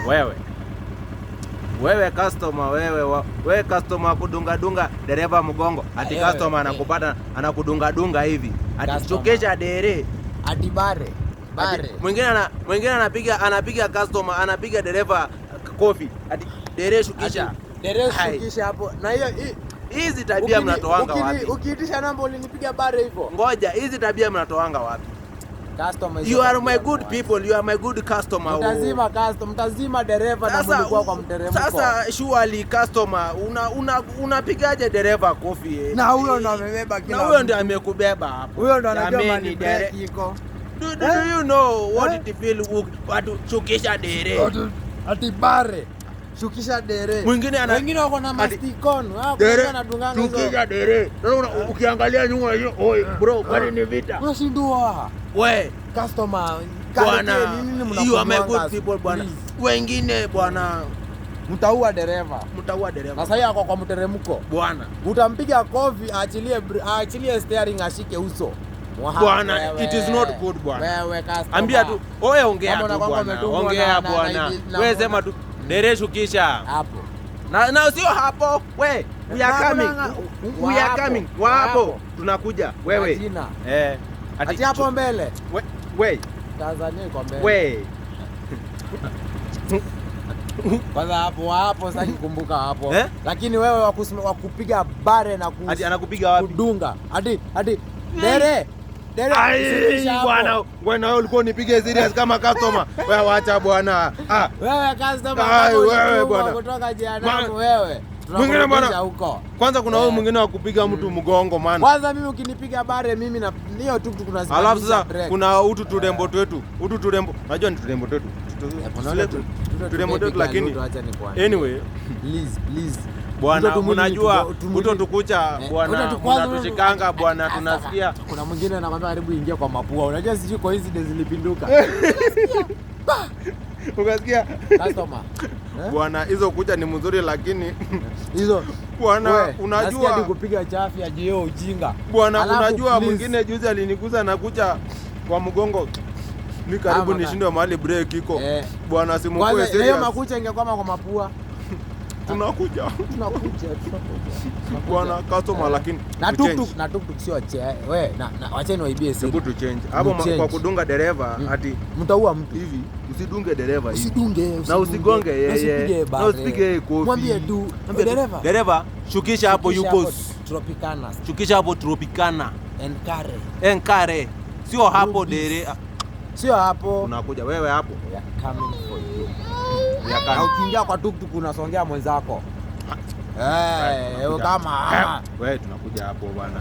Wewe customer, wewe customer kudunga dereva mgongo. Ati customer anakupata anakudunga hivi. Ati chukisha dere. Ati bare. Mwingine anapiga customer, anapiga dereva kofi. Ati dere shukisha. Dere shukisha hapo. Na hizi tabia mnatoanga wapi? Ukiitisha namba ulinipiga bare hivyo. Ngoja, hizi tabia mnatoanga wapi? Customer, you are my good people, you are my good customer. Mtazima dereva na mlikuwa kwa mteremko. Sasa surely customer unapigaje dereva kofi? Na huyo ndo amebeba kila. Na huyo ndo amekubeba hapo. Huyo ndo anajua mani break iko. Do you know what it feel watu chukisha dere? Ati bare. Shukisha dere. Wengine wako na mastikon. Wao wanadungana hizo. Chukisha dere. Ukiangalia nyuma hiyo, oi bro, kwani ni vita? Unashindwa. We customer bwana, you are my good people bwana. Wengine bwana mtaua dereva. Sasa yeye ako kwa mteremko bwana. Utampiga kofi aachilie steering ashike uso. Bwana, it is not good bwana. Wewe customer. Ambia tu, oye ongea tu bwana. Ongea bwana. Wewe sema tu dere shukisha. Hapo. Na sio hapo. We are coming. Wapo. Tunakuja. Wewe. Ati hapo mbele. We. Tanzania iko mbele. We. Kwanza hapo sasa nikumbuka hapo. Lakini wewe wakupiga bare na ati anakupiga wapi? Kudunga. Ati dere. Bwana, wewe ulikuwa unipige serious kama customer. Wewe acha bwana. Wewe customer wewe bwana. Kutoka jehanamu wewe. Mwingine bwana huko. Kwanza kuna wewe mwingine wa kupiga mtu mgongo man. Kwanza mimi ukinipiga bare mimi na hiyo tuktuk kuna alafu sasa kuna utu tudembo twetu. Unajua ni tudembo twetu. Tudembo twetu lakini anyway, please. Bwana unajua uto tukucha bwana. Unatushikanga bwana tunasikia. Kuna mwingine anakwambia karibu ingia kwa mapua. Unajua sijui kwa hizi zilipinduka. Ukasikia customer bwana, hizo kucha ni mzuri lakini hizo bwana unajua hadi kupiga chafya jio ujinga bwana. Unajua mwingine juzi aliniguza na kucha kwa mgongo, ni karibu nishindwe mahali break iko bwana. Simu kwa serious. Hiyo makucha ingekuwa kwa mapua. Tunakuja bwana customer, lakini na tuktuk sio wewe na wacheni waibie siri to change hapo kwa kudunga dereva. Ati mtaua mtu hivi, usidunge dereva hivi, usidunge na usigonge yeye, na usipige kofi. Mwambie tu dereva shukisha hapo yuko Tropicana, shukisha hapo Tropicana Enkare, sio hapo dere, sio hapo. Unakuja wewe hapo, coming for you. Na ukiingia kwa tuktuk unasongea mwenzako. Kama wewe tunakuja hapo bwana.